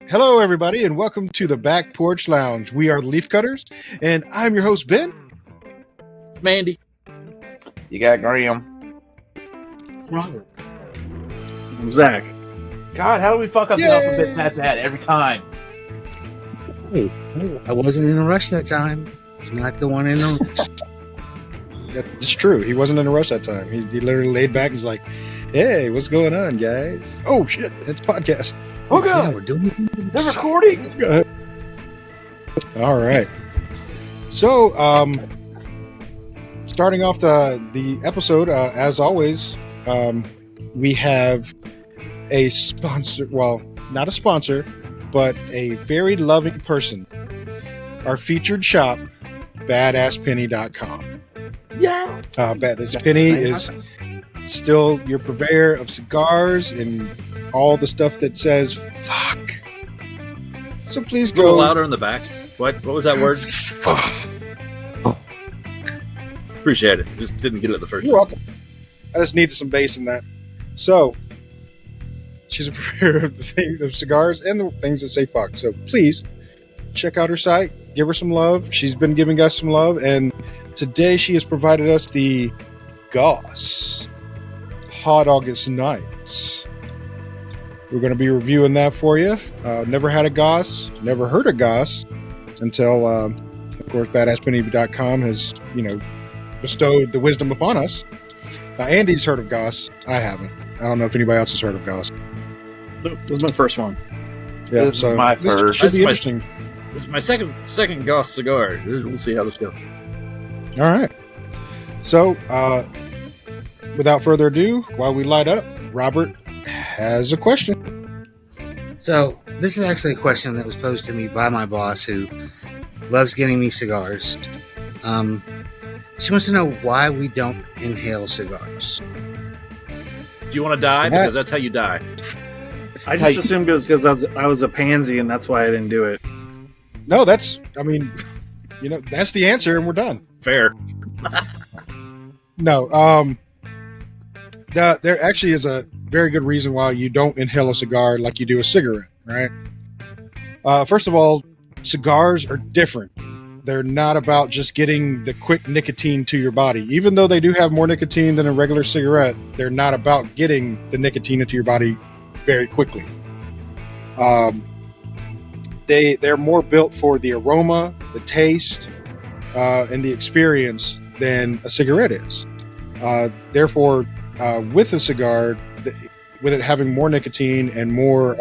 Hello, everybody, and welcome to the Back Porch Lounge. We are the Leaf Cutters, and I'm your host, Ben. Mandy. You got Grimm. Robert. I'm Zack. God, how do we fuck up the alphabet that bad every time? Hey, I wasn't in a rush that time. It's not the one in a rush. That's true. He wasn't in a rush that time. He literally laid back and was like, hey, what's going on, guys? Oh, shit, it's a podcast. Oh, Yeah, God. we're doing it. They're recording. All right. So, starting off the episode, as always, we have a sponsor. Well, not a sponsor, but a very loving person. Our featured shop, BadassPenny.com. Yeah. Badass Penny is still your purveyor of cigars and all the stuff that says fuck. So please Go go louder in the back. What was that word? Fuck. Appreciate it. Just didn't get it the first You're time. welcome. I just needed some bass in that. So she's a purveyor of the thing of cigars and the things that say fuck. So please check out her site, give her some love. She's been giving us some love, and today she has provided us the GOSS Hot August Nights. We're going to be reviewing that for you. Never had a GOSS, never heard of GOSS until, of course, BadassPenny.com has, bestowed the wisdom upon us. Now, Andy's heard of GOSS. I haven't. I don't know if anybody else has heard of GOSS. This is my first one. Yeah, This is my this first. should be That's interesting. This is my second GOSS cigar. We'll see how this goes. All right. So, without further ado, while we light up, Robert has a question. So, this is actually a question that was posed to me by my boss who loves getting me cigars. She wants to know why we don't inhale cigars. Do you want to die? Because that's how you die. I just assumed it was because I was a pansy and that's why I didn't do it. No, that's the answer, and we're done. Fair. No, there actually is a very good reason why you don't inhale a cigar like you do a cigarette, right? First of all, cigars are different. They're not about just getting the quick nicotine to your body. Even though they do have more nicotine than a regular cigarette, they're not about getting the nicotine into your body very quickly. They're more built for the aroma, the taste, and the experience than a cigarette is. Therefore, with a cigar, with it having more nicotine and more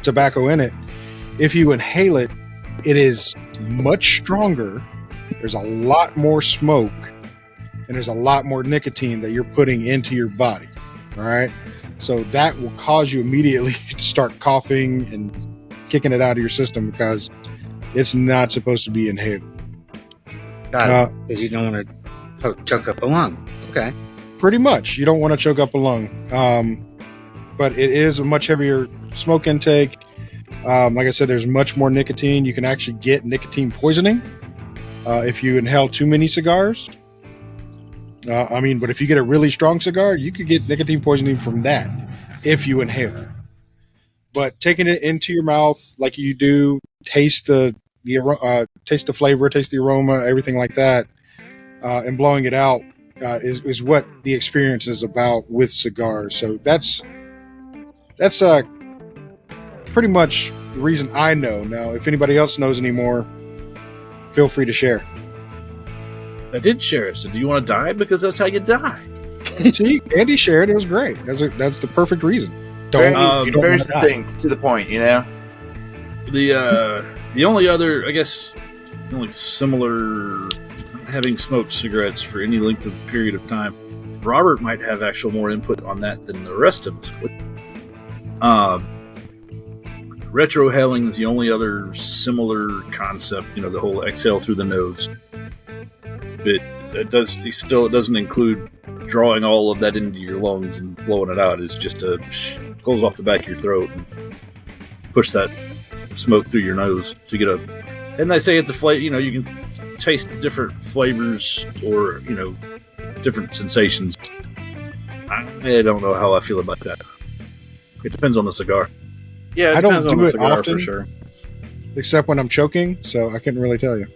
tobacco in it, if you inhale it, it is much stronger. There's a lot more smoke, and there's a lot more nicotine that you're putting into your body. All right, so that will cause you immediately to start coughing and kicking it out of your system because it's not supposed to be inhaled. Got it. Because you don't want to choke up a lung. Okay. Pretty much, you don't want to choke up a lung, but it is a much heavier smoke intake. Like I said, there's much more nicotine. You can actually get nicotine poisoning if you inhale too many cigars. But if you get a really strong cigar, you could get nicotine poisoning from that if you inhale. But taking it into your mouth like you do, taste the flavor, taste the aroma, everything like that, and blowing it out is what the experience is about with cigars. So that's pretty much the reason I know. Now, if anybody else knows any more, feel free to share. I did share it. So do you want to die? Because that's how you die. See, Andy shared. It was great. That's the perfect reason. Very wanna die. succinct, to the point, The only other, I guess, the only similar having smoked cigarettes for any length of period of time, Robert might have actual more input on that than the rest of us would. Retrohaling is the only other similar concept, the whole exhale through the nose. But it doesn't include drawing all of that into your lungs and blowing it out. It's just a close off the back of your throat and push that smoke through your nose to get and they say it's a flavor, you can taste different flavors or, different sensations. I don't know how I feel about that. It depends on the cigar. Yeah, it I don't depends on do the it cigar often. for sure. except when I'm choking, so I couldn't really tell you.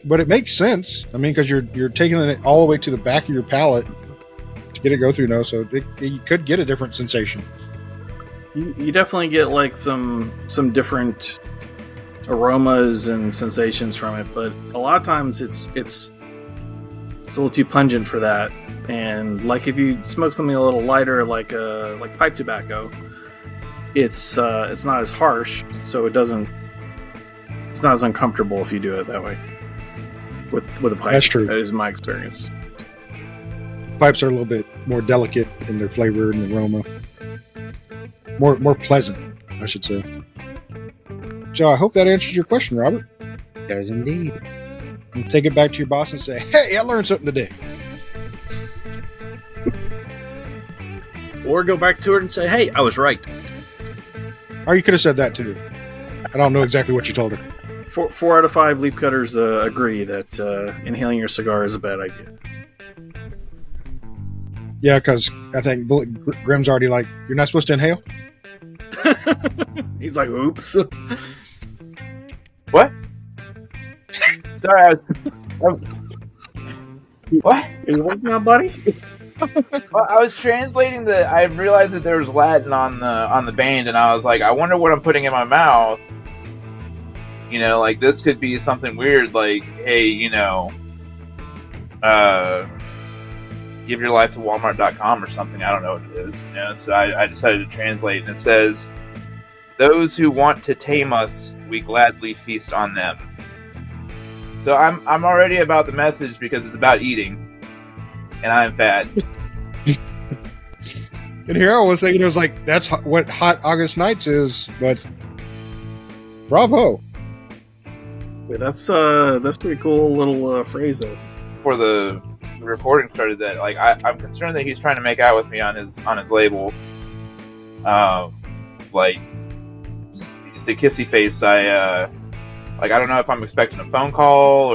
But it makes sense. I mean, because you're taking it all the way to the back of your palate to get it go through nose, so you could get a different sensation. You definitely get like some different aromas and sensations from it, but a lot of times it's a little too pungent for that. And like if you smoke something a little lighter, like pipe tobacco, it's not as harsh, so it's not as uncomfortable if you do it that way. With a pipe, That's true. That is my experience. Pipes are a little bit more delicate in their flavor and aroma, more pleasant, I should say. So I hope that answers your question, Robert. Does indeed. You take it back to your boss and say, "Hey, I learned something today." Or go back to her and say, "Hey, I was right." Or you could have said that too. I don't know exactly what you told her. 4 out of 5 leaf cutters agree that inhaling your cigar is a bad idea. Yeah, because I think Grimm's already like, "You're not supposed to inhale." He's like, "Oops." What? Sorry, what? Are you working on, buddy? Well, I was translating I realized that there was Latin on the band, and I was like, I wonder what I'm putting in my mouth. You know, like this could be something weird, like, hey, you know, give your life to Walmart.com or something. I don't know what it is. You know, so I decided to translate, and it says, "Those who want to tame us, we gladly feast on them." So I'm already about the message because it's about eating, and I'm fat. And here I was thinking, it was like, that's what Hot August Nights is, but bravo. Yeah, that's pretty cool little phrase though. Before the recording started, that like I'm concerned that he's trying to make out with me on his label. Like the kissy face. I don't know if I'm expecting a phone call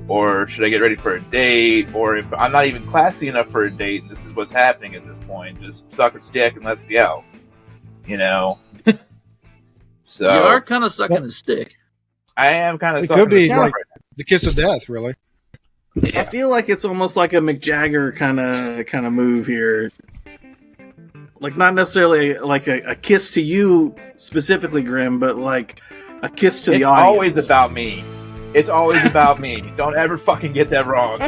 or should I get ready for a date, or if I'm not even classy enough for a date and this is what's happening at this point. Just suck a stick and let's go. You know. So You are kind of sucking the stick. I am kind of. It could be like the kiss of death, really. Yeah. I feel like it's almost like a Mick Jagger kind of move here. Like not necessarily like a kiss to you specifically, Grimm, but like a kiss to the It's audience. always about me. It's always about me. Don't ever fucking get that wrong.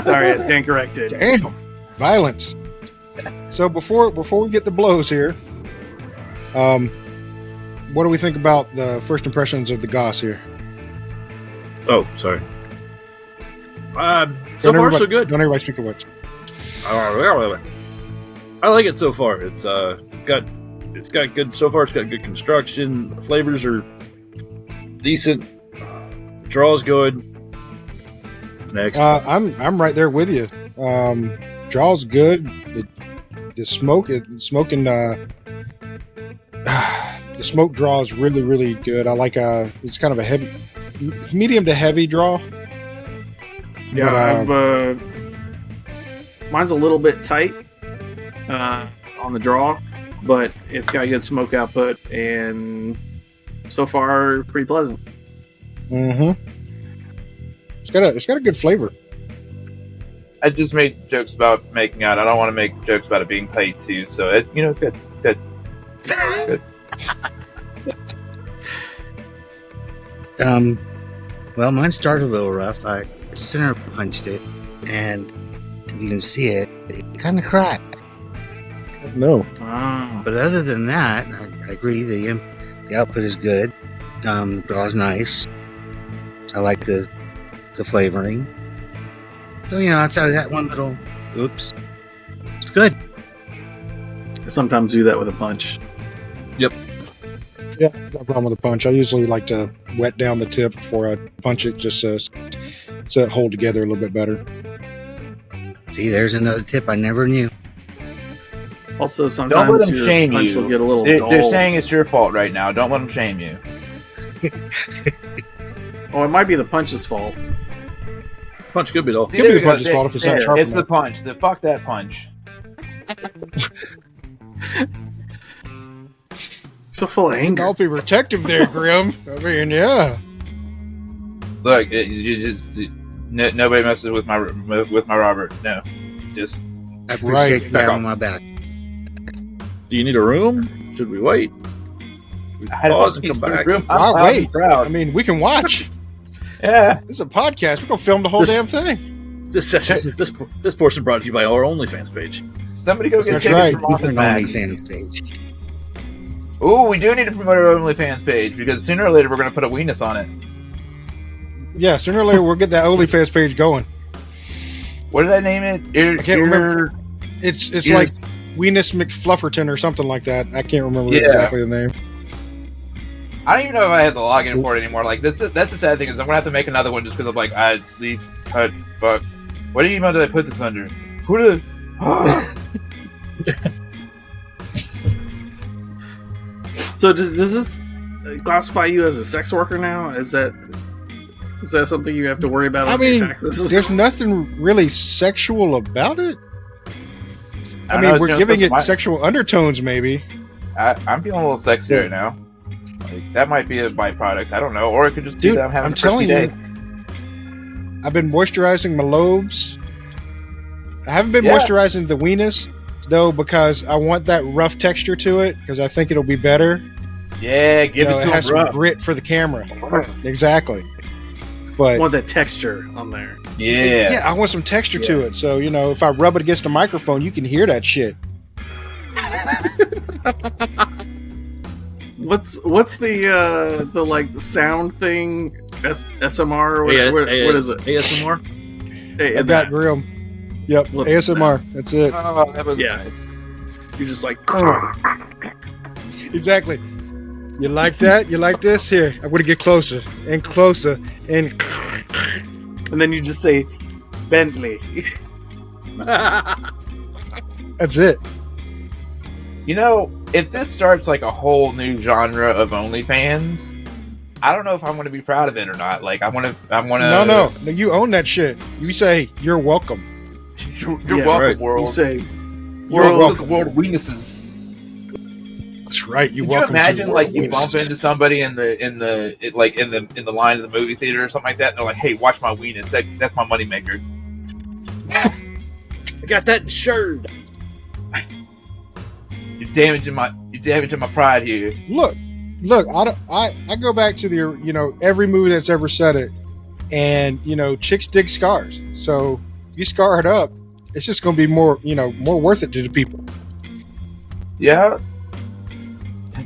Sorry, I stand corrected. Damn, violence. So before we get the blows here, what do we think about the first impressions of the GOSS here? Oh, sorry. So Don't far, everybody- so good. Don't everybody speak at once. I like it so far. It's got good so far. It's got good construction. The flavors are decent. Draw's good. Next, I'm right there with you. Draw's good. The smoke draw is really, really good. I like it's kind of a heavy, medium to heavy draw. Yeah, But, mine's a little bit tight on the draw, but it's got good smoke output, and so far pretty pleasant. mm-hmm. It's got a good flavor. I just made jokes about making out. I don't want to make jokes about it being tight too. So it's good. Good. Good. Well, mine started a little rough. I center punched it, and if you can see it, it kind of cracked. No. Ah. But other than that, I agree. The output is good. The draw's nice. I like the flavoring. So, outside of that one little oops, it's good. I sometimes do that with a punch. Yeah, no problem with the punch. I usually like to wet down the tip before I punch it, just so it hold together a little bit better. See, there's another tip I never knew. Also, Don't sometimes let them your shame punch you. will get a little They're dull. saying it's your fault right now. Don't let them shame you. Oh, it might be the punch's fault. punch could be though. Could be the punch's fault if it's not sharp It's the enough. punch. Fuck that punch. So full of anger. I'll be protective there, Grimm. I mean, yeah. Look, nobody messes with my Robert. No, just I appreciate you Right. having my back. Do you need a room? Should we wait? We I had a pause and come back. room. I'm Why loud and wait? I proud. mean, we can watch. Yeah. This is a podcast. We're gonna film the whole This- damn thing. This session, this portion brought to you by our OnlyFans page. Somebody go get That's tickets right. from Office Different Max. OnlyFans page. Ooh, we do need to promote our OnlyFans page because sooner or later we're going to put a weenus on it. Yeah, sooner or later we'll get that OnlyFans page going. What did I name it? I can't remember. It's Yeah. like Weenus McFlufferton or something like that. I can't remember Yeah. exactly the name. I don't even know if I have the login for it anymore. Like that's the sad thing is I'm gonna have to make another one just because I'm like I leave cut fuck. What email did I put this under? Who did? So does this classify you as a sex worker now? Is that something you have to worry about I on your mean, taxes? there's nothing really sexual about it. I I know, mean, it's we're just giving it my- sexual undertones, maybe. I'm feeling a little sexy right now. Like, that might be a byproduct. I don't know, or it could just be Dude, that I'm having I'm a frisky telling day. you, I've been moisturizing my lobes. I haven't been Yeah. moisturizing the weenus, though, because I want that rough texture to it, because I think it'll be better. Yeah, give You know, it it to has him, some bro. grit for the camera. Exactly. But I want that texture on there. Yeah. I want some texture to it. So, you know, if I rub it against a microphone, you can hear that shit. What's the like sound thing? SMR or what is it? ASMR? Hey, I got Grimm. Yep, Look, ASMR. That's it. Oh, that was Yeah. nice. You're just like Exactly. You like that? You like this? Here, I'm going to get closer and closer. And and then you just say Bentley. that's it. You know, if this starts like a whole new genre of OnlyFans, I don't know if I'm going to be proud of it or not. Like, I want to. No, you own that shit. You say, you're welcome. You're Yeah, welcome, right. world. You say You're World, welcome. world of weaknesses. That's right. You're Could you welcome. imagine, to like, you World bump Weenus. into somebody in the line of the movie theater or something like that, and they're like, "Hey, watch my weenus. That's my moneymaker." I got that insured. You're damaging my pride here. Look. I go back to the, you know, every movie that's ever said it, and you know, chicks dig scars. So you scar it up, it's just going to be more, you know, more worth it to the people. Yeah.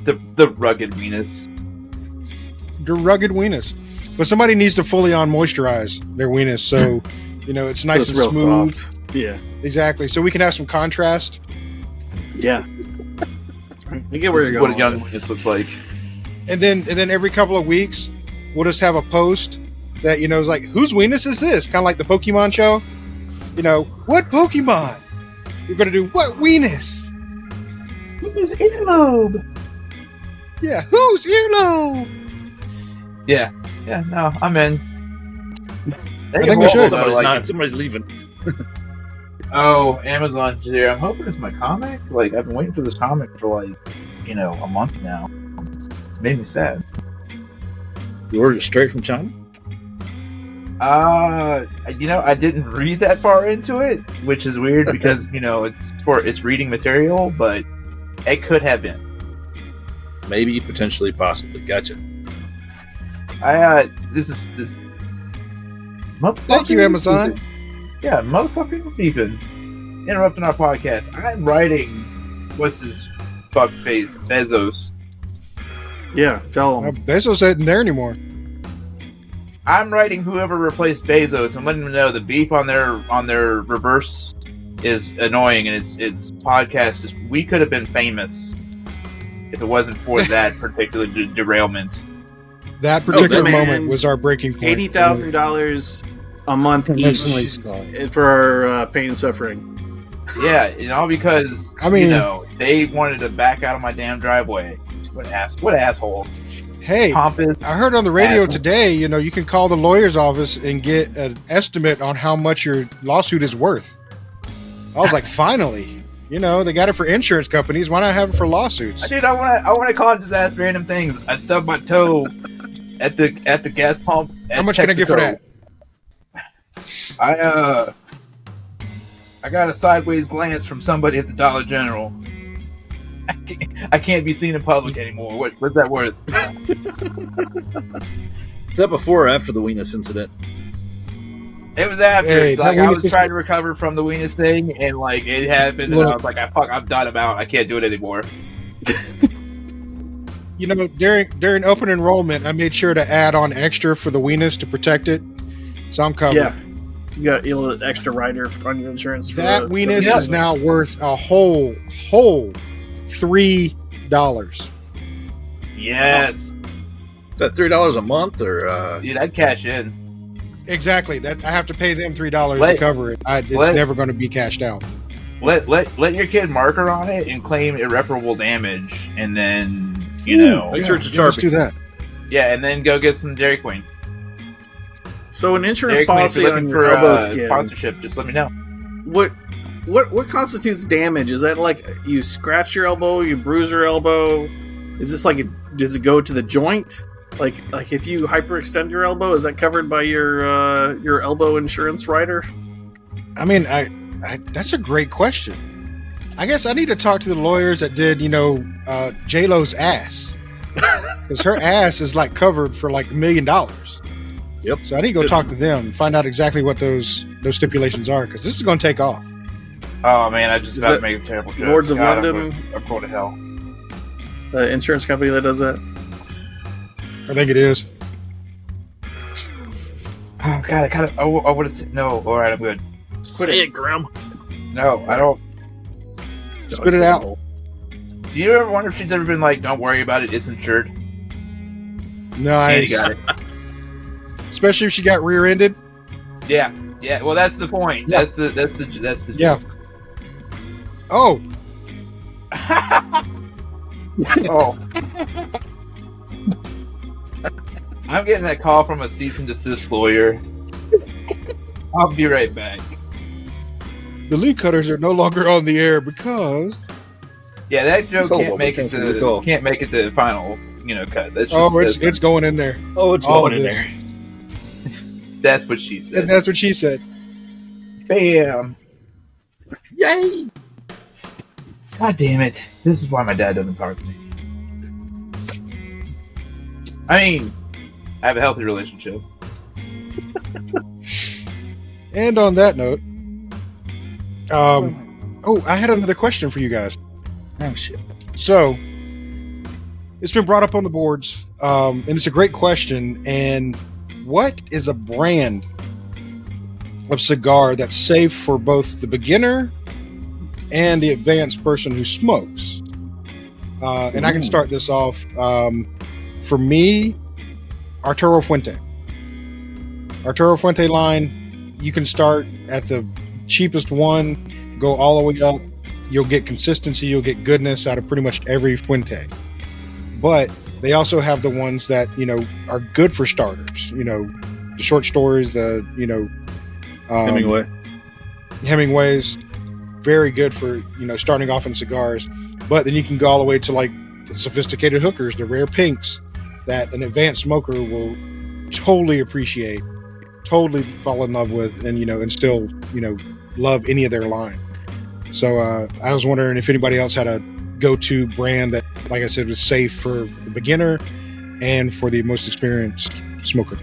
The rugged weenus. The rugged weenus. But somebody needs to fully on moisturize their weenus, so you know it's nice it's and real smooth. soft. Yeah. Exactly. So we can have some contrast. Yeah. I get where This you're is going. what a young weenus looks like. And then every couple of weeks, we'll just have a post that, you know, is like, whose weenus is this? Kind of like the Pokemon show. You know, what Pokemon? We're going to do what weenus? Who's earlobe? Yeah, whose earlobe? Yeah, no, I'm in. I think we should. Somebody's leaving. Oh, Amazon's here. I'm hoping it's my comic. Like, I've been waiting for this comic for like, you know, a month now. It made me sad. You ordered it straight from China? You know, I didn't read that far into it, which is weird because, you know, it's reading material, but it could have been. Maybe, potentially, possibly. Gotcha. This Thank you, Amazon. Beeping. Yeah, motherfucking beeping. Interrupting our podcast. I'm writing, what's his fuck face, Bezos. Yeah, tell them. Bezos isn't there anymore. I'm writing whoever replaced Bezos and letting them know the beep on their reverse is annoying, and it's podcast. Just we could have been famous if it wasn't for that particular derailment. That particular man. moment was our breaking point. $80,000 a month Emotionally each scarred. for our pain and suffering. Yeah, you know, because I mean- you know, they wanted to back out of my damn driveway. What assholes? Hey, Pompous. I heard on the radio Asshole. today, you know, you can call the lawyer's office and get an estimate on how much your lawsuit is worth. I was like, finally. You know, they got it for insurance companies. Why not have it for lawsuits? Dude, I want to call and just ask random things. I stubbed my toe at the gas pump. How much can I get for that? I got a sideways glance from somebody at the Dollar General. I can't be seen in public anymore. What's that worth? Is that before or after the Weenus incident? It was after. Hey, I was trying to recover from the Weenus thing, and it happened, and I was like, I'm done about. I can't do it anymore. You know, during open enrollment, I made sure to add on extra for the Weenus to protect it, so I'm covered. Yeah, you got a little extra rider on your insurance. For that Weenus is now worth a whole $3. Yes. Is that $3 a month or? Dude, I'd cash in. Exactly. That I have to pay them $3 to cover it. It's never going to be cashed out. Let your kid marker on it and claim irreparable damage, and then make sure it's a Sharpie. Let's do that. Yeah, and then go get some Dairy Queen. So an insurance Dairy Queen, if policy you're on looking your for elbow skin. sponsorship, just let me know. What constitutes damage? Is that like you scratch your elbow, you bruise your elbow? Is this like does it go to the joint? Like if you hyperextend your elbow, is that covered by your elbow insurance rider? I mean, I that's a great question. I guess I need to talk to the lawyers that did, J-Lo's ass. Because her ass is like covered for like $1 million. Yep. So I need to go talk to them and find out exactly what those stipulations are, because this is going to take off. Oh man, I just about to make a terrible joke. Lords of God, London? I'm going to hell. The insurance company that does that? I think it is. Oh god, I kind of. I would have said no. All right, I'm good. Say it, Grimm. No, I don't. Spit it out. Do you ever wonder if she's ever been like, "Don't worry about it, it's insured"? Nice. You got it. Especially if she got rear-ended. Yeah. Well, that's the point. Yeah. That's the Yeah. joke. Oh. Oh. I'm getting that call from a cease and desist lawyer. I'll be right back. The lead cutters are no longer on the air because. Yeah, that joke So, can't make it to the final, cut. That's just, it's going in there. Oh, it's All going in of this. there. That's what she said. And that's what she said. Bam. Yay! God damn it. This is why my dad doesn't talk to me. I mean, I have a healthy relationship. And on that note, I had another question for you guys. Oh, shit. So, it's been brought up on the boards, and it's a great question. And what is a brand of cigar that's safe for both the beginner and the advanced person who smokes? And I can start this off. For me, Arturo Fuente. Arturo Fuente line, you can start at the cheapest one, go all the way up. You'll get consistency, you'll get goodness out of pretty much every Fuente. But they also have the ones that, are good for starters. The short stories, Hemingway's, very good for, starting off in cigars. But then you can go all the way to like the sophisticated hookers, the rare pinks that an advanced smoker will totally appreciate, totally fall in love with, and still, love any of their line. So I was wondering if anybody else had a go-to brand that, like I said, was safe for the beginner and for the most experienced smoker.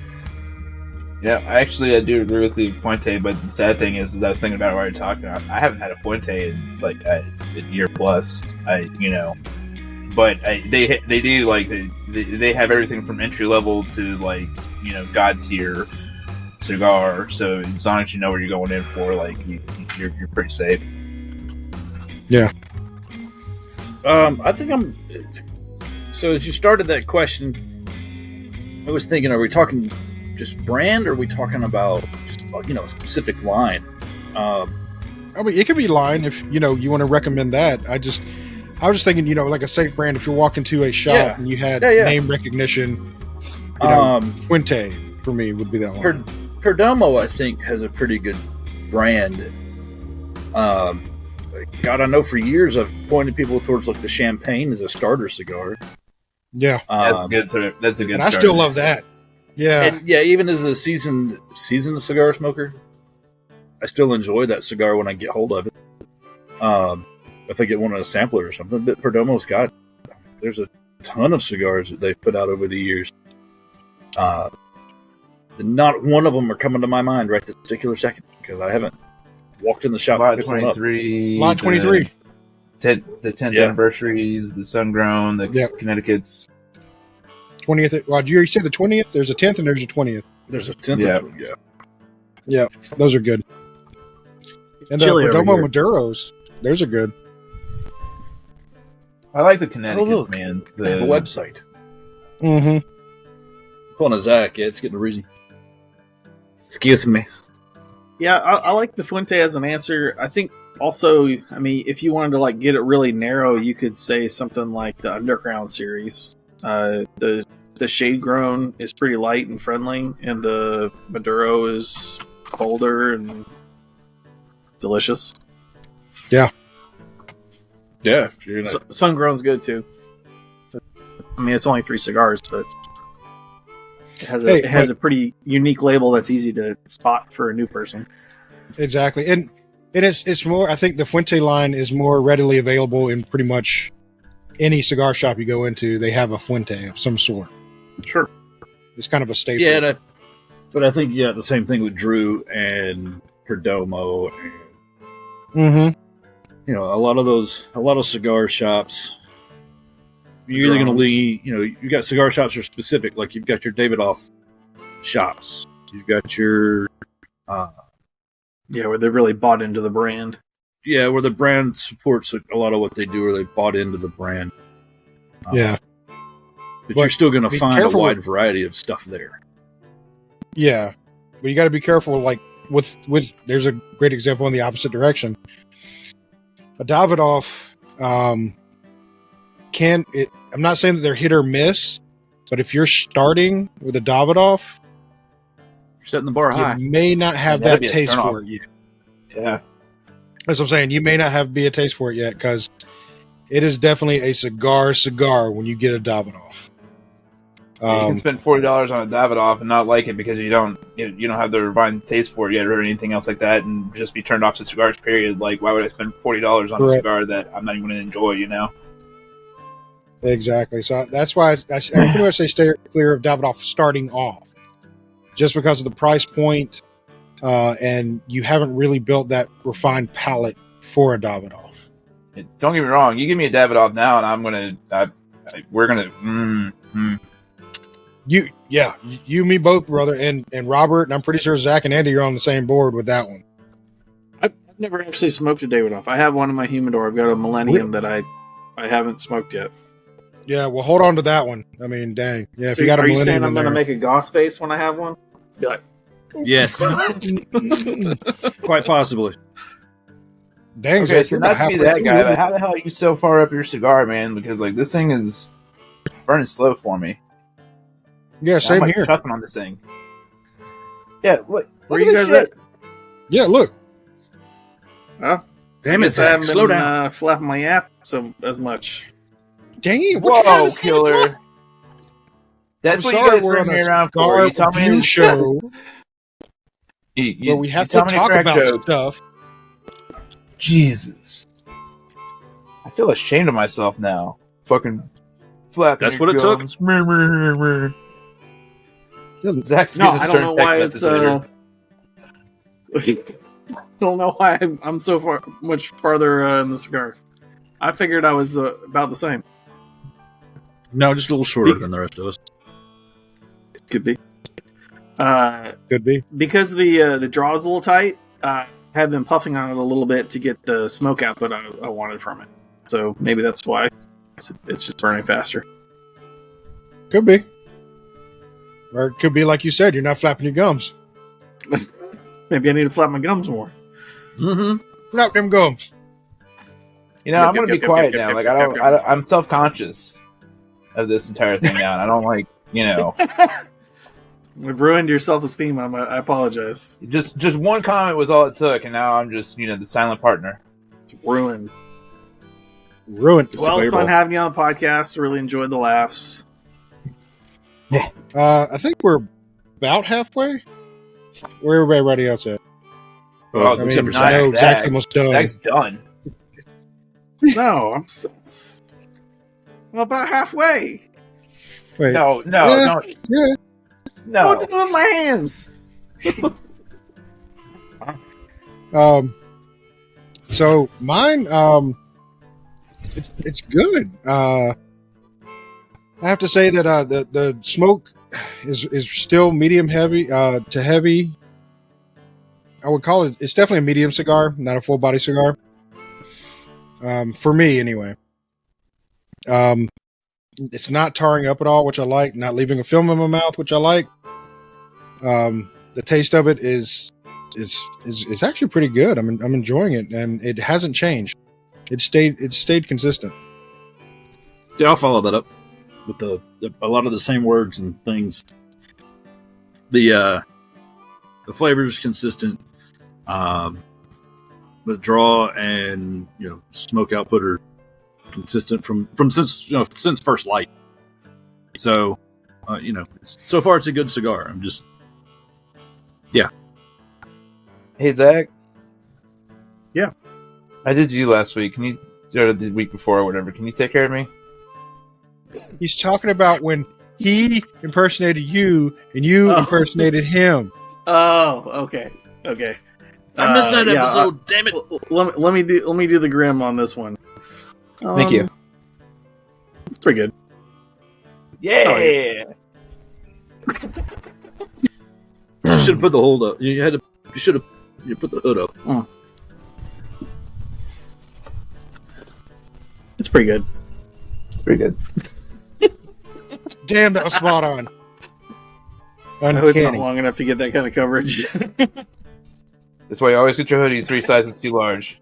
Yeah, I do agree with you, Fuente, but the sad thing is I was thinking about it while you're talking. I haven't had a Fuente in like a year plus. But they do like they have everything from entry level to like god tier cigar. So as long as you know what you're going in for, like you're pretty safe. Yeah. I think so as you started that question, I was thinking, are we talking just brand, or are we talking about just a specific line? I mean, it could be line if you want to recommend that. I was just thinking, like a safe brand. If you're walking to a shop and you had name recognition, Fuente for me would be that one. Perdomo, I think, has a pretty good brand. God, I know for years I've pointed people towards like the champagne as a starter cigar. Yeah, That's a good. and I still love that. Yeah, And yeah, even as a seasoned cigar smoker, I still enjoy that cigar when I get hold of it. If I get one on a sampler or something, but Perdomo's got, there's a ton of cigars that they've put out over the years. Not one of them are coming to my mind right this particular second because I haven't walked in the shop. Lot and picked one up. 23. Lot 23. The 10th Yeah. anniversaries, the Sun-Grown, the Yep. Connecticut's. 20th. Well, you said the 20th. There's a 10th and there's a 20th. There's a 10th. Yeah. Yeah. Those are good. And the Chili over Perdomo here. Maduros. Those are good. I like the Connecticut's, look. man. They have a website. Mm-hmm. Pulling a Zack, yeah, it's getting reason. Excuse me. Yeah, I like the Fuente as an answer. I think also, I mean, if you wanted to like get it really narrow, you could say something like the Underground series. The Shade Grown is pretty light and friendly, and the Maduro is bolder and delicious. Yeah. You're gonna, Sun Grown's good too. I mean, it's only 3 cigars, but it has a pretty unique label that's easy to spot for a new person. Exactly. And it's more, I think the Fuente line is more readily available in pretty much any cigar shop you go into. They have a Fuente of some sort. Sure. It's kind of a staple. yeah, but I think the same thing with Drew and Perdomo. And, Mm-hmm. a lot of cigar shops. You're either going to leave. You got cigar shops that are specific, like you've got your Davidoff shops. You've got your Yeah, where they really bought into the brand. where the brand supports a lot of what they do, or they bought into the brand. Yeah. But you're still going to be find a careful wide with- variety of stuff there. Yeah. But you got to be careful, like, with there's a great example in the opposite direction. A Davidoff, I'm not saying that they're hit or miss, but if you're starting with a Davidoff, You're setting the bar high. you may not have That'd that be a taste turnoff. for it yet. Yeah. That's what I'm saying. You may not be a taste for it yet, because it is definitely a cigar when you get a Davidoff. You can spend $40 on a Davidoff and not like it because you don't have the refined taste for it yet or anything else like that, and just be turned off to cigars. Period. Like, why would I spend $40 on a Correct. cigar that I'm not even going to enjoy? Exactly. So that's why I pretty much say stay clear of Davidoff starting off, just because of the price point, and you haven't really built that refined palate for a Davidoff. Don't get me wrong. You give me a Davidoff now, and we're gonna. You, me both, brother, and Robert, and I'm pretty sure Zach and Andy are on the same board with that one. I've never actually smoked a Davidoff. I have one in my humidor. I've got a Millennium that I haven't smoked yet. Yeah, well, hold on to that one. I mean, dang. Yeah, if So you got a are you Millennium saying I'm in going to there- make a Goss face when I have one? Be like, Yes, quite possibly. Dang, Okay, Zach, so you're not about to be halfway that through guy, it. but how the hell are you so far up your cigar, man? Because like this thing is burning slow for me. Yeah, same I'm like here. chucking on this thing. Yeah, look where at you this guys shit. at? Yeah, look. Oh, Damn it, I Zach, haven't slow been, down. Flapping my app as much. Dang it. What you trying Whoa, to say? killer! That's I'm what sorry, you guys we're bring on me a around cigar for. You tell me review to show you where we have tell to me talk crack about jokes. stuff. Jesus, I feel ashamed of myself now. Fucking flapping. That's your what it took. gums. Zach's No, getting a I don't stern know text why message it's. later. Don't know why I'm so far much farther in the cigar. I figured I was about the same. No, just a little shorter than the rest of us. Could be. Could be. Because the draw is a little tight, I have been puffing on it a little bit to get the smoke output I wanted from it. So maybe that's why it's just burning faster. Could be. Or it could be like you said, you're not flapping your gums. Maybe I need to flap my gums more. Mm-hmm. Flap them gums. You know, Yep, I'm gonna yep, be yep, quiet yep, now. yep, Like yep, I don't, yep. I'm self-conscious of this entire thing now. And I don't like, We've ruined your self-esteem. I apologize. just one comment was all it took, and now I'm just, the silent partner. ruined. Ruined. Well, it's fun having you on the podcast. Really enjoyed the laughs. I think we're about halfway. Where everybody else at? Well, except for I know Zack. Zach's almost done. Zach's done. No, I'm about halfway. Wait, No, yeah. no. What to do with my hands? So mine, it's good. I have to say that the smoke is still medium heavy to heavy. I would call it. It's definitely a medium cigar, not a full body cigar. For me, anyway. It's not tarring up at all, which I like. Not leaving a film in my mouth, which I like. The taste of it is actually pretty good. I'm enjoying it, and it hasn't changed. It stayed consistent. Yeah, I'll follow that up with a lot of the same words and things. The flavor is consistent. The draw and smoke output are consistent from since first light. So so far it's a good cigar. Hey, Zach. Yeah. I did you last week. Or the week before or whatever. Can you take care of me? He's talking about when he impersonated you and you impersonated him. Oh, okay. I missed that episode. Damn it! Let me do the Grimm on this one. Thank you. It's pretty good. Yeah. You should have put the hold up. You should have put the hood up. Oh. It's pretty good. Pretty good. Damn, that was spot on. I hope it's not Uncanny. long enough to get that kind of coverage. That's why you always get your hoodie 3 sizes too large.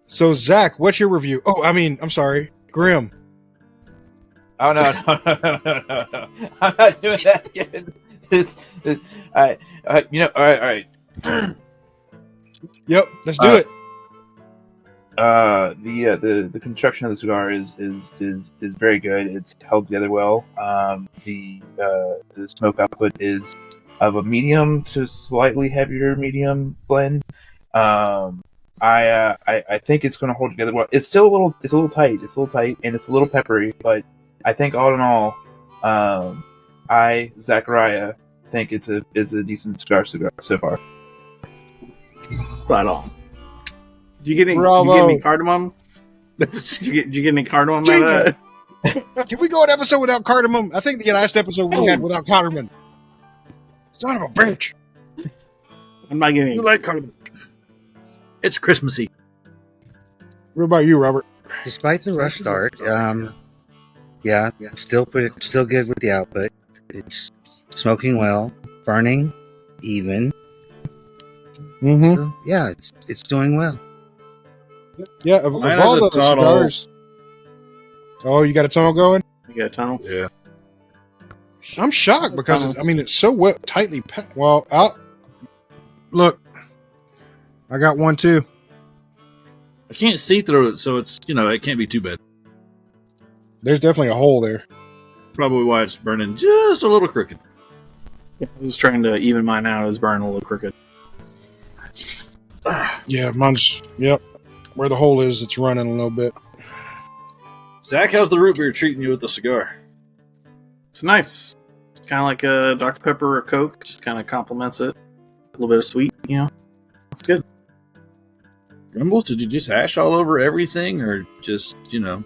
So, Zach, what's your review? Oh, I'm sorry, Grimm. Oh no! I'm not doing that again. All right. Yep, let's do it. The construction of the cigar is very good. It's held together well. The smoke output is of a medium to slightly heavier medium blend. I think it's going to hold together well. It's still a little tight. It's a little tight and it's a little peppery, but I think all in all, Zachariah, think it's a decent cigar so far. Right on. Did you get any cardamom? Did you get any cardamom out of that? Can we go an episode without cardamom? I think the last episode we had without cardamom. Son of a bitch. I'm not getting You like cardamom? It's Christmassy. What about you, Robert? Despite the rough start, still good with the output. It's smoking well, burning, even. Mm-hmm. So, yeah, it's doing well. Yeah, of Mine all has the a tunnel. cigars. Oh, you got a tunnel going? You got a tunnel? Yeah. I'm shocked because it's so well tightly packed. Well, look, I got one too. I can't see through it, so it's it can't be too bad. There's definitely a hole there. Probably why it's burning just a little crooked. I was trying to even mine out. It was burning a little crooked. Yeah, mine's where the hole is. It's running a little bit. Zach, how's the root beer treating you with the cigar? It's nice. It's kind of like a Dr. Pepper or Coke. Just kind of complements it. A little bit of sweet, It's good. Rumbles, did you just ash all over everything, or just Just not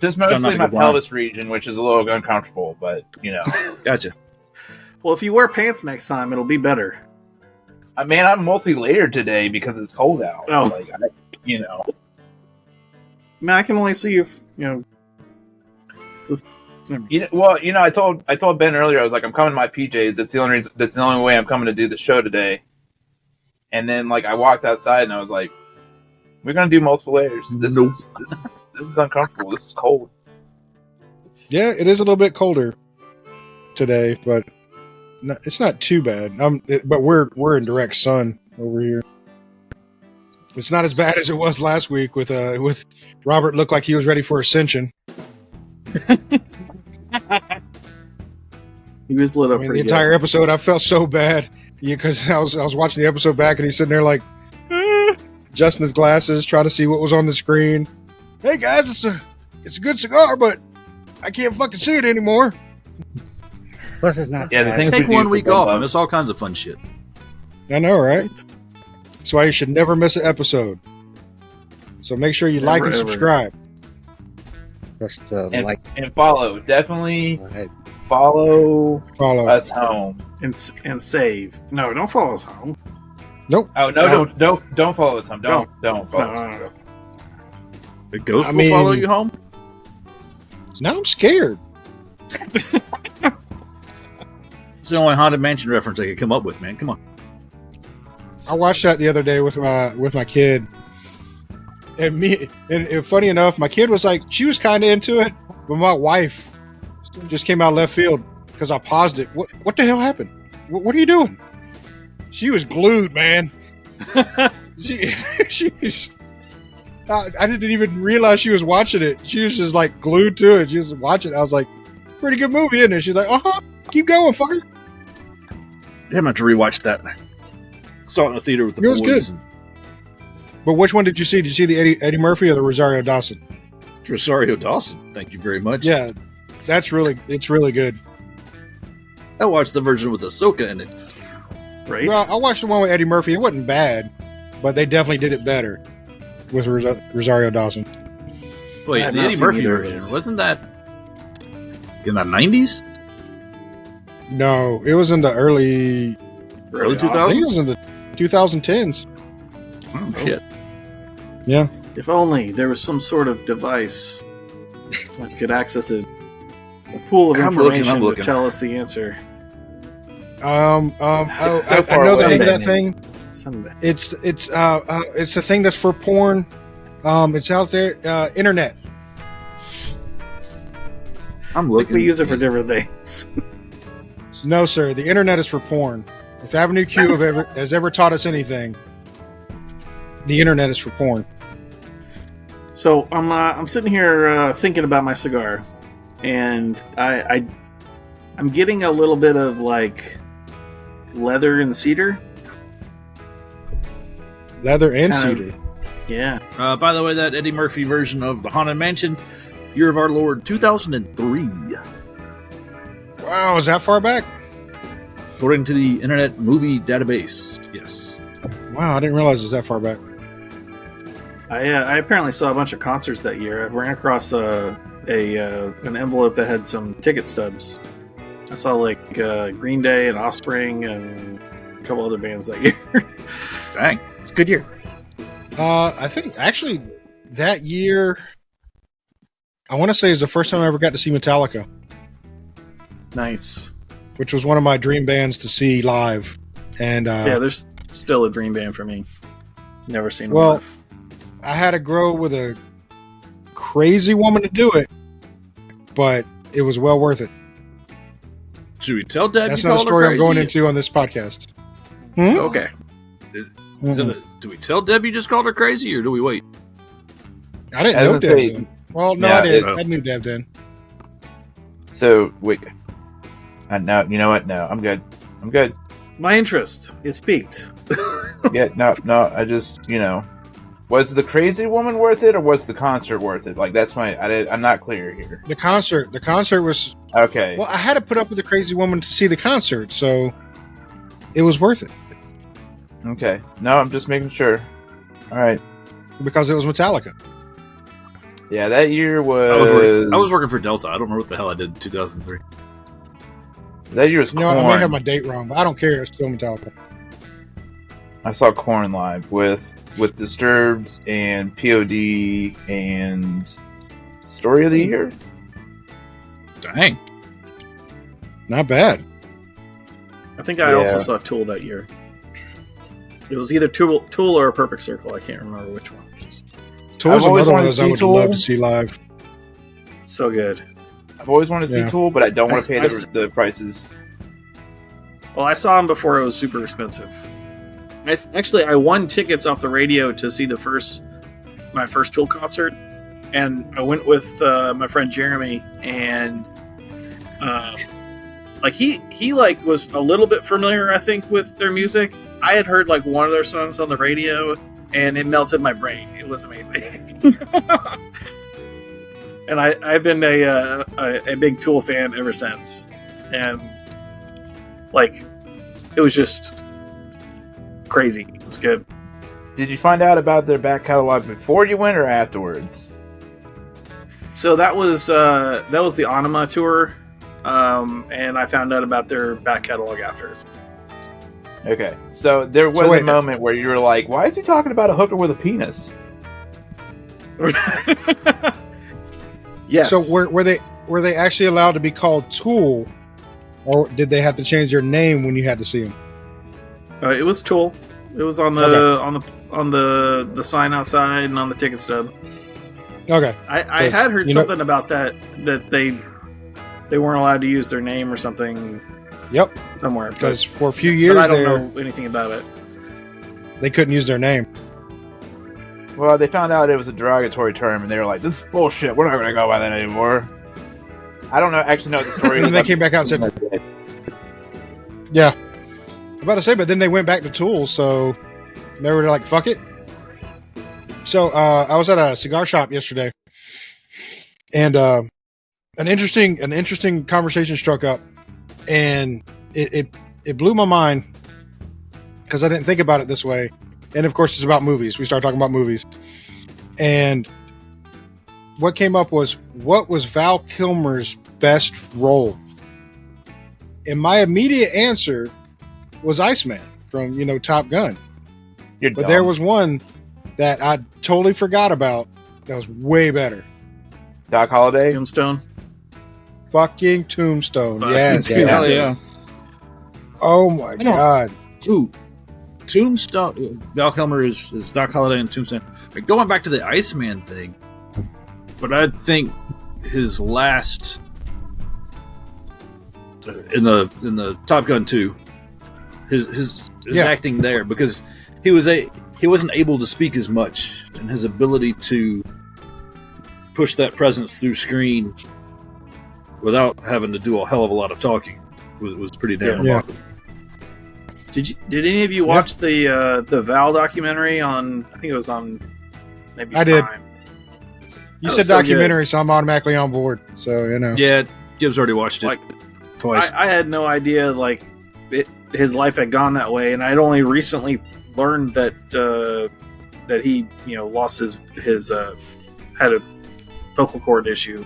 mostly gonna my go blind. pelvis region, which is a little uncomfortable, but Gotcha. Well, if you wear pants next time, it'll be better. I mean, I'm multi-layered today because it's cold out. Oh. I mean, I can only see if I told Ben earlier. I was like, I'm coming in my PJs. That's the only way I'm coming to do the show today. And then, I walked outside and I was like, we're gonna do multiple layers. This is uncomfortable. This is cold. Yeah, it is a little bit colder today, but it's not too bad. But we're in direct sun over here. It's not as bad as it was last week with Robert looked like he was ready for ascension. He was lit I up mean, the pretty entire episode, I felt so bad because I was watching the episode back and he's sitting there like, adjusting his glasses, trying to see what was on the screen. Hey guys, it's a good cigar, but I can't fucking see it anymore. Plus, it's not. Yeah, the sad. things Take we one do week for off love. and miss all kinds of fun shit. I know, right? That's why you should never miss an episode. So make sure you like and Never, ever. subscribe. Just And follow. Definitely go ahead. follow Follow. us home. and save. No, don't follow us home. Nope. Oh no! Don't follow us home. Don't No, follow no, us. no. The ghost I will mean- follow you home? Now I'm scared. It's the only Haunted Mansion reference I could come up with, man. Come on. I watched that the other day with my kid, and funny enough, my kid was like, she was kind of into it, but my wife just came out left field because I paused it. What the hell happened? What are you doing? She was glued, man. she I didn't even realize she was watching it. She was just like glued to it. She was watching it. I was like, pretty good movie, isn't it? She's like, keep going, fucker. I'm going to rewatch that. Saw it in the theater with the It was boys. good. But which one did you see? Did you see the Eddie Murphy or the Rosario Dawson? And Rosario Dawson. Thank you very much. Yeah, it's really good. I watched the version with Ahsoka in it. Right? Well, I watched the one with Eddie Murphy. It wasn't bad, but they definitely did it better with Rosario Dawson. Wait, I have the not Eddie seen Murphy either of version. those. Wasn't that in the 90s? No, it was in the early. Early I think 2000s? it was in the 2010s. Oh, shit. Yeah. If only there was some sort of device that could access a pool of I'm information to looking. tell us the answer. so I far know the away, name of that man. thing. Someday. It's a thing that's for porn. It's out there. Internet. I'm I think looking. we use it for different things. No, sir. The internet is for porn. If Avenue Q has ever taught us anything, the internet is for porn. So I'm sitting here thinking about my cigar, and I'm getting a little bit of like leather and cedar. Leather and Kind of- cedar. Yeah, By the way, that Eddie Murphy version of the Haunted Mansion, Year of Our Lord 2003. Wow, is that far back? According to the Internet Movie Database. Yes. Wow, I didn't realize it was that far back. I apparently saw a bunch of concerts that year. I ran across an envelope that had some ticket stubs. I saw like Green Day and Offspring and a couple other bands that year. Dang. It's a good year. I think actually that year, I want to say is the first time I ever got to see Metallica, Nice. which was one of my dream bands to see live. And Yeah, there's still a dream band for me. Never seen one Well, live. I had to grow with a crazy woman to do it, but it was well worth it. Should we tell Deb That's you not a called her story I'm crazy? going into on this podcast. Hmm? Okay. Mhm. Do we tell Deb you just called her crazy, or do we wait? I didn't I know was Deb gonna say- then. Well, no, Yeah, I did. it- I knew Deb then. So wait. No, you know what? No, I'm good. My interest is peaked. Yeah, no. I just, was the crazy woman worth it, or was the concert worth it? Like that's I'm not clear here. The concert was, Okay. well, I had to put up with the crazy woman to see the concert, so it was worth it Okay. No, I'm just making sure. All right. because it was Metallica. Yeah, that year I was working for Delta. I don't remember what the hell I did in 2003. That year was You know, Korn. I may have my date wrong, but I don't care. It's still Metallica. I saw Korn live with Disturbed and POD and Story of the Year. Dang. Not bad. I think I also saw Tool that year. It was either Tool or a Perfect Circle. I can't remember which one. Tool's always another one wanted of to those I see would Tool. love to see live. So good. I've always wanted to see Yeah. Tool, but I don't want to pay I've- the prices. Well, I saw him before it was super expensive. I won tickets off the radio to see my first Tool concert, and I went with my friend Jeremy, and like he like was a little bit familiar, I think, with their music. I had heard like one of their songs on the radio, and it melted my brain. It was amazing. And I've been a big Tool fan ever since, and like it was just crazy. It was good. Did you find out about their back catalog before you went or afterwards? So that was the Anima tour, and I found out about their back catalog afterwards. Okay, so there was a moment where you were like, "Why is he talking about a hooker with a penis?" Yes. So were they actually allowed to be called Tool, or did they have to change their name when you had to see them? It was Tool. It was on the on the sign outside and on the ticket stub. Okay. I had heard something about that they weren't allowed to use their name or something. Yep. Somewhere. Because for a few years I don't know anything about it. They couldn't use their name. Well, they found out it was a derogatory term, and they were like, "This is bullshit. We're not going to go by that anymore." I don't actually know the story. And then they came back out and said, "Yeah." I'm about to say, but then they went back to Tool, so they were like, "Fuck it." So I was at a cigar shop yesterday, and an interesting conversation struck up, and it blew my mind because I didn't think about it this way. And of course, it's about movies. We started talking about movies, and what came up was, what was Val Kilmer's best role? And my immediate answer was Iceman from Top Gun. But there was one that I totally forgot about that was way better. Doc Holliday? Tombstone? Fucking Tombstone. Yes. Tombstone. Yeah. Oh my God. Ooh. Tombstone. Val Kilmer is Doc Holliday in Tombstone. Going back to the Iceman thing, but I think his last in the Top Gun 2, his acting there, because he wasn't able to speak as much, and his ability to push that presence through screen without having to do a hell of a lot of talking was pretty damn remarkable. Did any of you watch the Val documentary on? I think it was on maybe I did. Prime. You said documentary, so I'm automatically on board. So Yeah, Gibs already watched it twice. I had no idea his life had gone that way, and I'd only recently learned that he lost his had a vocal cord issue.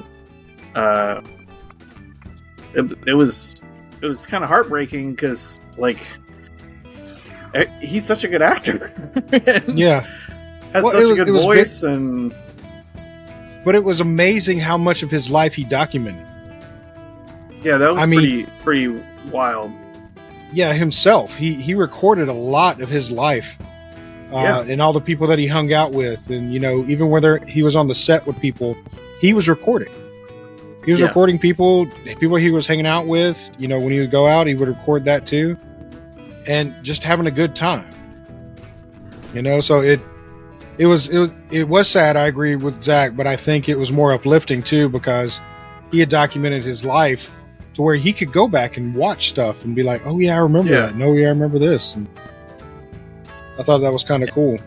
It was kind of heartbreaking because he's such a good actor. Has such a good voice, but it was amazing how much of his life he documented. Yeah, that was pretty wild. Yeah, himself. He recorded a lot of his life, and all the people that he hung out with, and even whether he was on the set with people, he was recording. He was recording people he was hanging out with. When he would go out, he would record that too. And just having a good time, So it was sad. I agree with Zack, but I think it was more uplifting too, because he had documented his life to where he could go back and watch stuff and be like, "Oh yeah, I remember that. No, yeah, I remember this." And I thought that was kind of cool.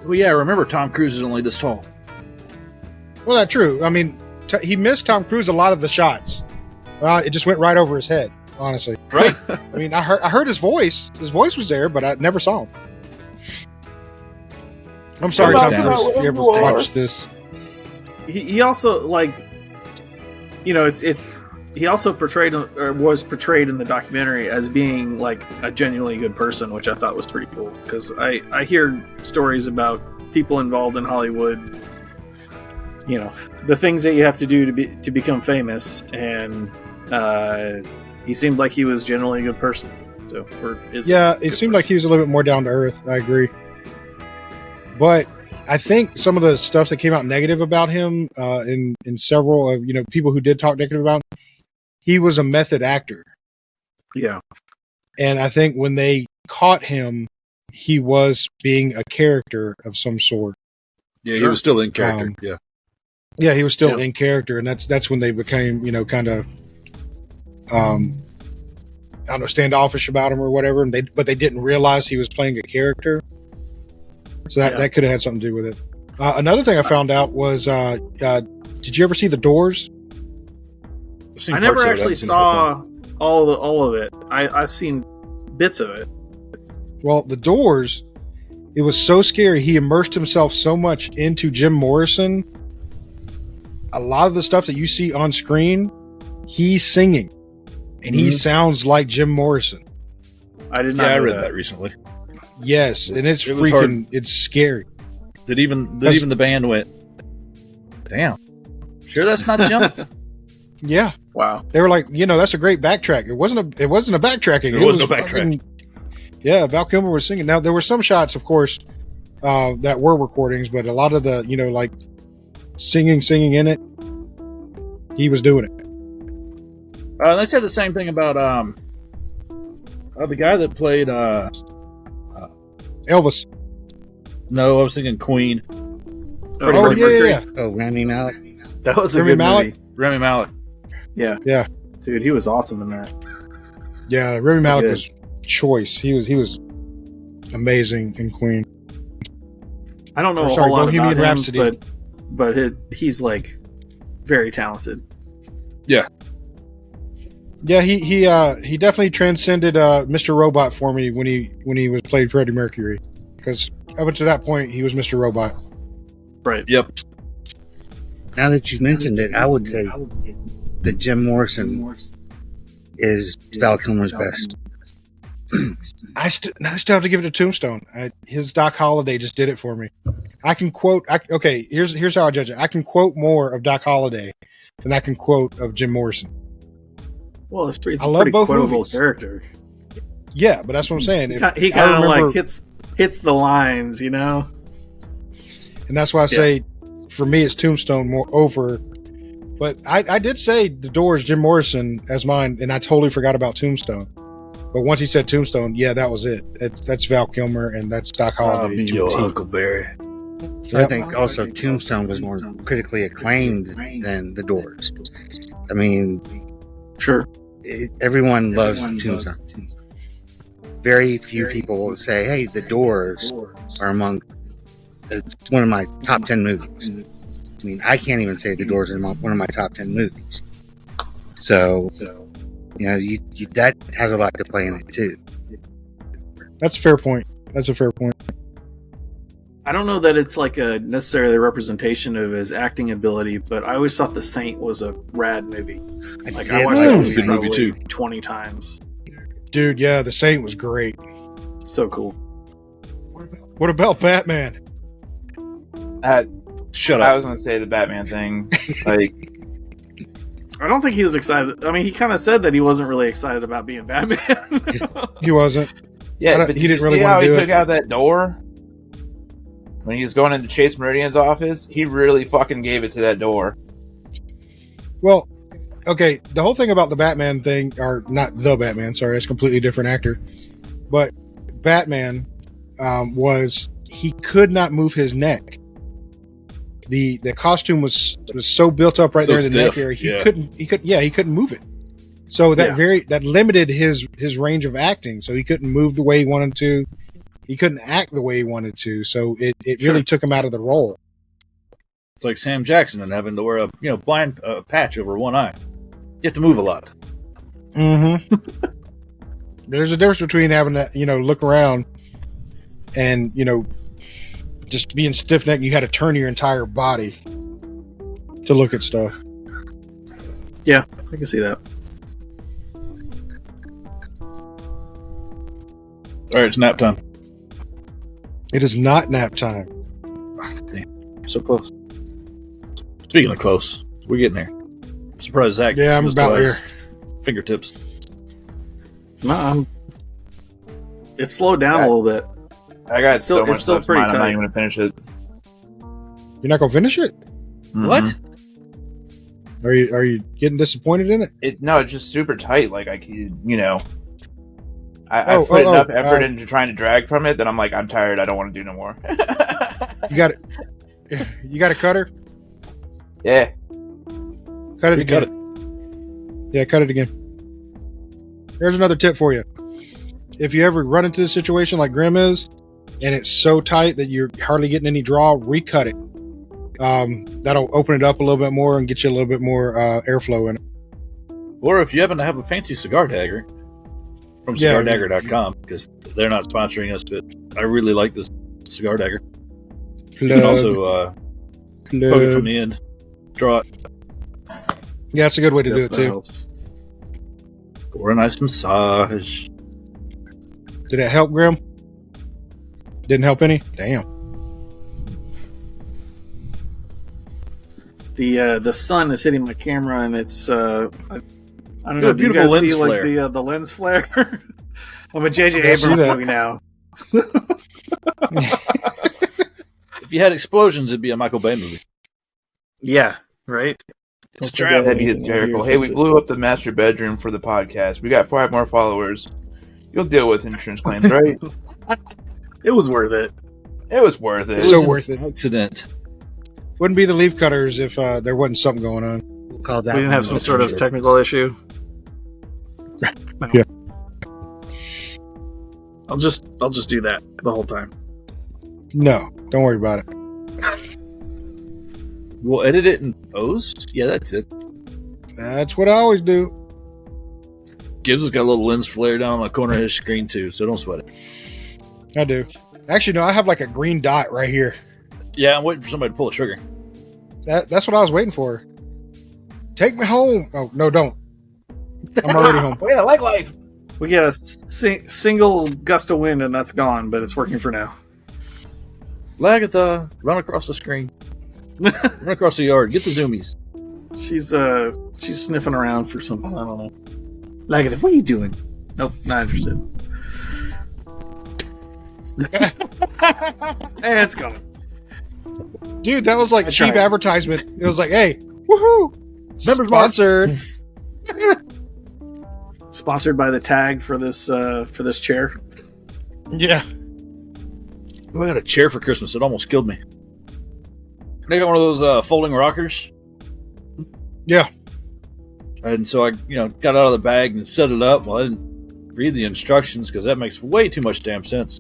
Well, yeah, remember Tom Cruise is only this tall. Well, that's true. I mean, he missed Tom Cruise a lot of the shots. It just went right over his head. Honestly, right? I mean, I heard his voice. His voice was there, but I never saw him. I'm sorry, Tom Cruise, if you ever watch this. He also he also portrayed or was portrayed in the documentary as being a genuinely good person, which I thought was pretty cool, because I hear stories about people involved in Hollywood. The things that you have to do to become famous, and he seemed like he was generally a good person. So, it seemed like he was a little bit more down to earth. I agree, but I think some of the stuff that came out negative about him, in several of people who did talk negative about him, he was a method actor. Yeah, and I think when they caught him he was being a character of some sort. Yeah, he was still in character. Um, yeah. Yeah, he was still in character, and that's when they became, kind of, I don't know, standoffish about him or whatever. But they didn't realize he was playing a character, so that could have had something to do with it. Another thing I found out was, did you ever see The Doors? I never actually saw all of it. I've seen bits of it. Well, The Doors, it was so scary. He immersed himself so much into Jim Morrison. A lot of the stuff that you see on screen, he's singing, and he sounds like Jim Morrison. I did not. Yeah, I know read that. that recently. Yes, and it's It was freaking. It's scary. That even the band went, damn. Sure, that's not Jim. Yeah, Wow. they were like, that's a great backtrack. It wasn't a backtracking. There was no backtrack. fucking- Yeah, Val Kilmer was singing. Now there were some shots, of course, that were recordings, but a lot of the, like singing in it, he was doing it. They said the same thing about the guy that played. Elvis. No, I was thinking Queen. Oh, yeah. Oh, Rami Malek. That was a Rami good Malek? movie. Rami Malek. Yeah. Yeah. Dude, he was awesome in that. Yeah, Rami Malek good. was choice. He was amazing in Queen. I don't know Or a sorry, whole lot Bohemian about Rhapsody. him, but he's like very talented. Yeah. Yeah, he definitely transcended Mr. Robot for me when he was played Freddie Mercury, because up until that point he was Mr. Robot. Right. Yep. Now that you mentioned it, I would say that Jim Morrison is Val Kilmer's best. I still have to give it to Tombstone. His Doc Holliday just did it for me. I can quote. Okay, here's how I judge it. I can quote more of Doc Holliday than I can quote of Jim Morrison. Well, it's I a love pretty both quotable movies. character. Yeah, but that's what I'm saying. He kind of like hits the lines, and that's why I say, for me, it's Tombstone more over. But I did say The Doors, Jim Morrison as mine, and I totally forgot about Tombstone. But once he said Tombstone, yeah, that was it. That's Val Kilmer, and that's Doc Holliday. Me, to a your T. Huckleberry. So I think also Tombstone was more critically acclaimed than The Doors. I mean, Sure. everyone loves Tombstone. Very few people will say, "Hey, The Doors are among it's one of my top 10 movies." I mean, I can't even say The Doors are one of my top 10 movies. So you that has a lot to play in it too. That's a fair point. I don't know that it's like a necessarily a representation of his acting ability, but I always thought The Saint was a rad movie. Like I watched that movie Good movie, probably too. 20 times. Dude, yeah, The Saint was great. So cool. What about Batman? Shut I up. was going to say the Batman thing. Like, I don't think he was excited. I mean, he kind of said that he wasn't really excited about being Batman. He wasn't. yeah, But but he did didn't you really see wanna how he do took it. out that door? When he was going into Chase Meridian's office, he really fucking gave it to that door. Well, okay, the whole thing about the Batman thing, or not the Batman, sorry, that's a completely different actor. But Batman was, he could not move his neck. The costume was so built up right So there in the neck stiff, area, he yeah. couldn't move it. So that limited his range of acting. So he couldn't move the way he wanted to. He couldn't act the way he wanted to. So it really took him out of the role. It's like Sam Jackson and having to wear a blind patch over one eye. You have to move a lot. Mm-hmm. There's a difference between having to, look around and, just being stiff-necked. You had to turn your entire body to look at stuff. Yeah, I can see that. All right, it's nap time. It is not nap time. Damn, so close. Speaking of close, we're getting there. I'm surprised Zack. Yeah, I'm was about to here. us fingertips. No, it's slowed down a little bit. I got It's still- so much it's still stuff in mind, pretty I'm not tight. even going to finish it. You're not gonna finish it? Mhm. What? Are you getting disappointed in it? No, it's just super tight. Like, I I put enough effort into trying to drag from it that I'm like, I'm tired. I don't want to do no more. You got it. You got a cutter? Yeah. Cut it again. Yeah, cut it again. Here's another tip for you. If you ever run into this situation like Grimm is, and it's so tight that you're hardly getting any draw, recut it. That'll open it up a little bit more and get you a little bit more airflow in it. Or if you happen to have a fancy cigar dagger from cigardagger.com, because they're not sponsoring us, but I really like this cigar dagger. You can also poke it from the end, draw it. Yeah, that's a good way to do it too. Helps. Or a nice massage. Did it help, Grimm? Didn't help any? Damn. The sun is hitting my camera, and it's I don't know. Do you beautiful guys see lens like flare. the lens flare? I'm a J.J. I see Abrams that. movie now. If you had explosions, it'd be a Michael Bay movie. Yeah, right. It's a Don't trap. forget That'd be anything hysterical. over Hey, here we fix it. blew up the master bedroom for the podcast. We got 5 more followers. You'll deal with insurance claims, right? It was worth it. It was worth it. It's so worth it. Accident. Wouldn't be the leaf cutters if there wasn't something going on. We'll call that We didn't one have some the sort of future. technical issue. No. Yeah. I'll just do that the whole time. No, don't worry about it. We'll edit it in post. Yeah, that's it. That's what I always do. Gibbs has got a little lens flare down on the corner of his screen too, so don't sweat it. I do. Actually, no, I have like a green dot right here. Yeah, I'm waiting for somebody to pull a trigger. That's what I was waiting for. Take me home. Oh, no, don't. I'm already home. Wait, I like life. We get a single gust of wind, and that's gone, but it's working for now. Lagatha, run across the screen. Run across the yard. Get the zoomies. She's sniffing around for something. I don't know. Like, what are you doing? Nope, not interested. And it's gone. Dude, that was like I cheap tried. advertisement. It was like, hey, woohoo! Members mark. Sponsored. Sponsored by the tag for this chair. Yeah. Oh, I got a chair for Christmas. It almost killed me. They got one of those folding rockers. Yeah. And so I, got out of the bag and set it up. Well, I didn't read the instructions because that makes way too much damn sense.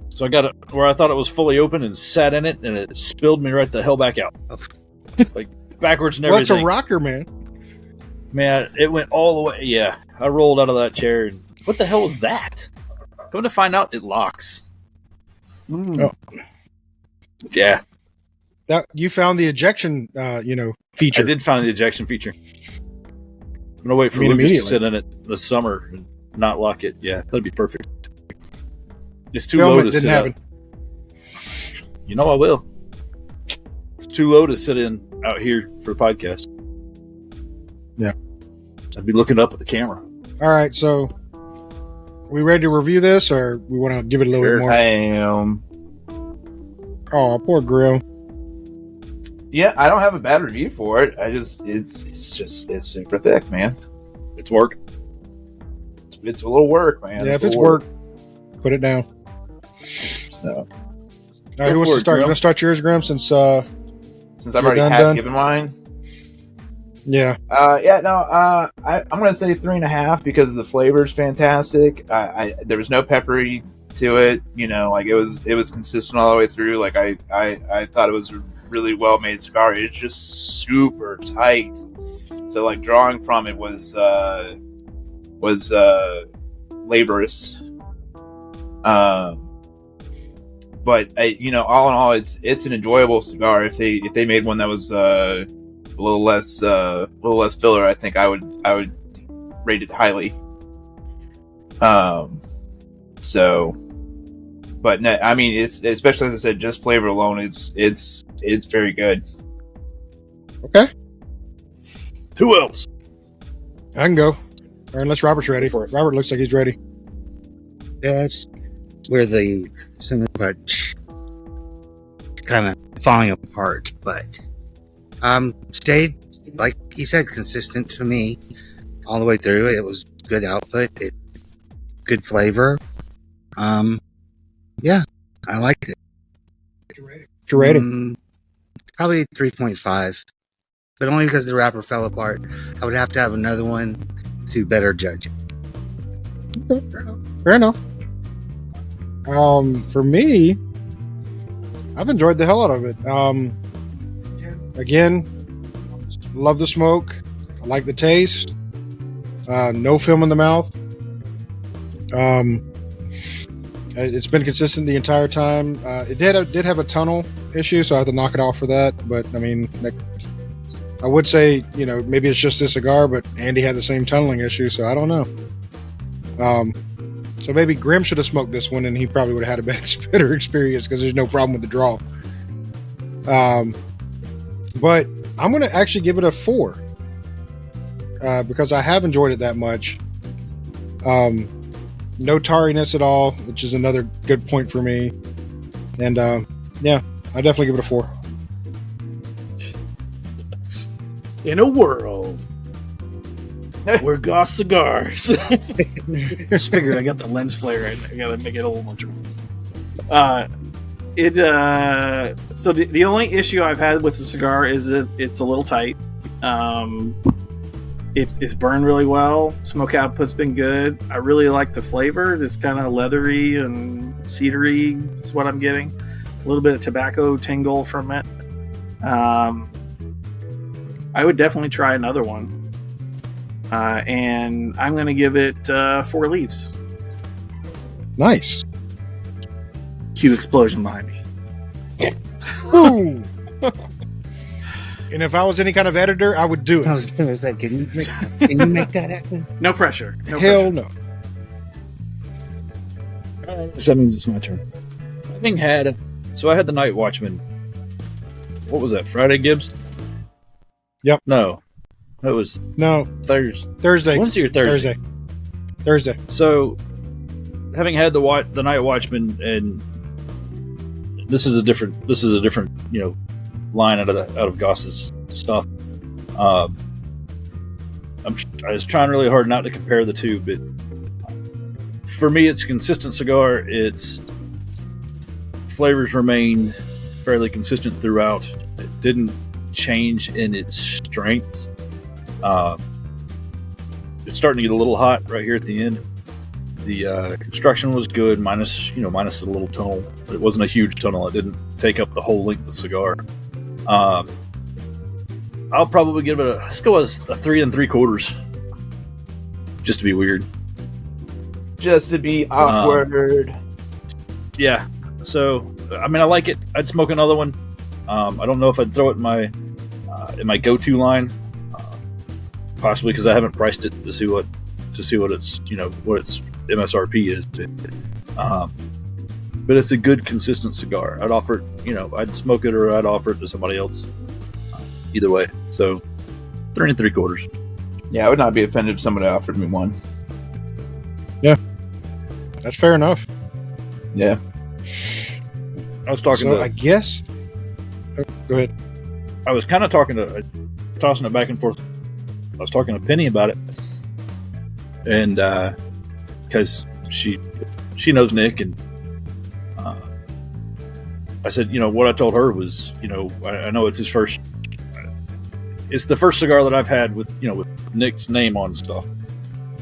So I got it where I thought it was fully open and sat in it, and it spilled me right the hell back out. Like backwards and Well, it's everything. a rocker, man. Man, it went all the way. Yeah, I rolled out of that chair. And what the hell is that? Come to find out, it locks. Oh. Yeah, That you found the ejection, feature. I did find the ejection feature. I'm gonna wait for You mean Lucas to immediately? sit in it this summer and not lock it. Yeah, that'd be perfect. It's too Film low it, to didn't sit happen. out. You know I will. It's too low to sit in out here for the podcast. Yeah. I'd be looking up at the camera. All right, so we ready to review this, or we want to give it a little bit more? I am. Oh, poor Grill. Yeah, I don't have a bad review for it. It's super thick, man. It's work. It's a little work, man. Yeah, if a it's little work, put it down. So, All right, who wants for to it, start? Grill. You want to start yours, Grim? Since since I've You're already done? given mine. yeah, I'm gonna say 3.5 because the flavor's fantastic. There was no peppery to it. Like it was consistent all the way through. Like I thought it was a really well made cigar. It's just super tight. So like drawing from it was laborious. But all in all, it's an enjoyable cigar. If they made one that was a little less filler, I think I would rate it highly. But no, I mean, it's especially as I said, just flavor alone, it's very good. okay, Who else? I can go. Or unless Robert's ready. Go for it. Robert looks like he's ready. That's where the cinnamon punch kind of falling apart, but stayed, like he said, consistent to me all the way through. It was good output. It good flavor. Yeah, I like it. What's your rating? Probably 3.5, but only because the wrapper fell apart. I would have to have another one to better judge it. Fair enough. For me, I've enjoyed the hell out of it. Again, love the smoke. I like the taste. No film in the mouth. It's been consistent the entire time. It did have a tunnel issue, so I had to knock it off for that. But I mean, I would say, maybe it's just this cigar, but Andy had the same tunneling issue, so I don't know. So maybe Grimm should have smoked this one, and he probably would have had a better experience because there's no problem with the draw. But I'm going to actually give it a 4 because I have enjoyed it that much. No tarriness at all, which is another good point for me. And yeah, I definitely give it a 4. In a world where GOSS cigars. Just figured I got the lens flare right. I gotta make it a little more true. So the only issue I've had with the cigar is it's a little tight. It's burned really well. Smoke output's been good. I really like the flavor. It's kind of leathery and cedary. Is what I'm getting. A little bit of tobacco tingle from it. I would definitely try another one. And I'm going to give it 4 leaves. Nice. Cue explosion behind me. Boom. And if I was any kind of editor, I would do it. I was going to say, can you make that happen? No pressure. Hell no. So that means it's my turn. I had the Night Watchman. What was that? Friday, Gibs? Yep. No. It was Thursday. Wednesday or Thursday? Thursday. So, having had the Night Watchman, and this is a different line out of Goss's stuff. I was trying really hard not to compare the two, but for me, it's a consistent cigar. Its flavors remained fairly consistent throughout. It didn't change in its strengths. It's starting to get a little hot right here at the end. The construction was good, minus the little tunnel. But it wasn't a huge tunnel. It didn't take up the whole length of the cigar. I'll probably give it let's go as a 3 3/4, just to be weird. Just to be awkward. Yeah. So, I mean, I like it. I'd smoke another one. I don't know if I'd throw it in my go-to line, possibly because I haven't priced it to see what its what its MSRP is. But it's a good, consistent cigar. I'd offer it. I'd smoke it or I'd offer it to somebody else. Either way, so 3 3/4. Yeah, I would not be offended if somebody offered me one. Yeah, that's fair enough. Yeah. I was talking I guess. Oh, go ahead. I was kind of tossing it back and forth. I was talking to Penny about it, and because she knows Nick, and I said, what I told her was, I know it's his first. It's the first cigar that I've had with with Nick's name on stuff,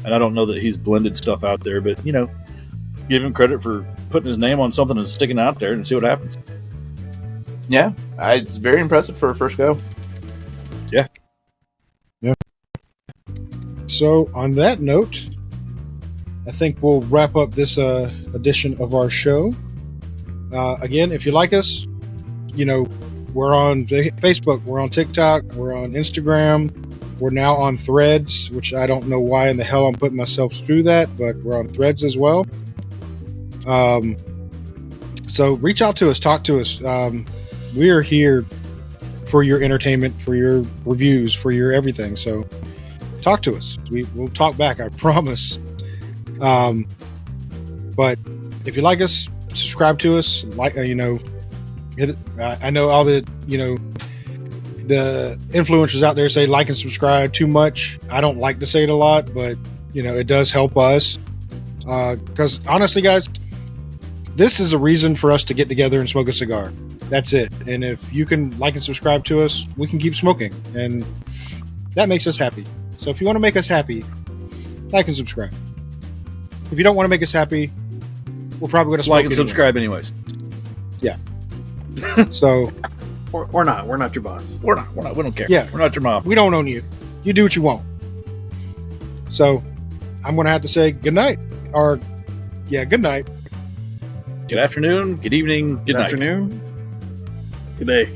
and I don't know that he's blended stuff out there, but give him credit for putting his name on something and sticking it out there and see what happens. Yeah, it's very impressive for a first go. Yeah. So on that note, I think we'll wrap up this edition of our show. Again, if you like us, we're on Facebook, we're on TikTok, we're on Instagram, we're now on Threads, which I don't know why in the hell I'm putting myself through that, but we're on Threads as well. So reach out to us, talk to us. We are here for your entertainment, for your reviews, for your everything. So talk to us. We'll talk back, I promise. But if you like us, subscribe to us. Hit it. I know all the the influencers out there say like and subscribe too much. I don't like to say it a lot, but it does help us. Because honestly, guys, this is a reason for us to get together and smoke a cigar. That's it. And if you can like and subscribe to us, we can keep smoking. And that makes us happy. So if you want to make us happy, like and subscribe. If you don't want to make us happy, we're probably going to smoke Like and anyway. subscribe anyways. Yeah. So Or not. We're not your boss. We're not. We don't care. Yeah. We're not your mom. we don't own you. You do what you want. So I'm going to have to say good night. Or, yeah, good night. Good afternoon. Good evening. Good night. Afternoon. Good day.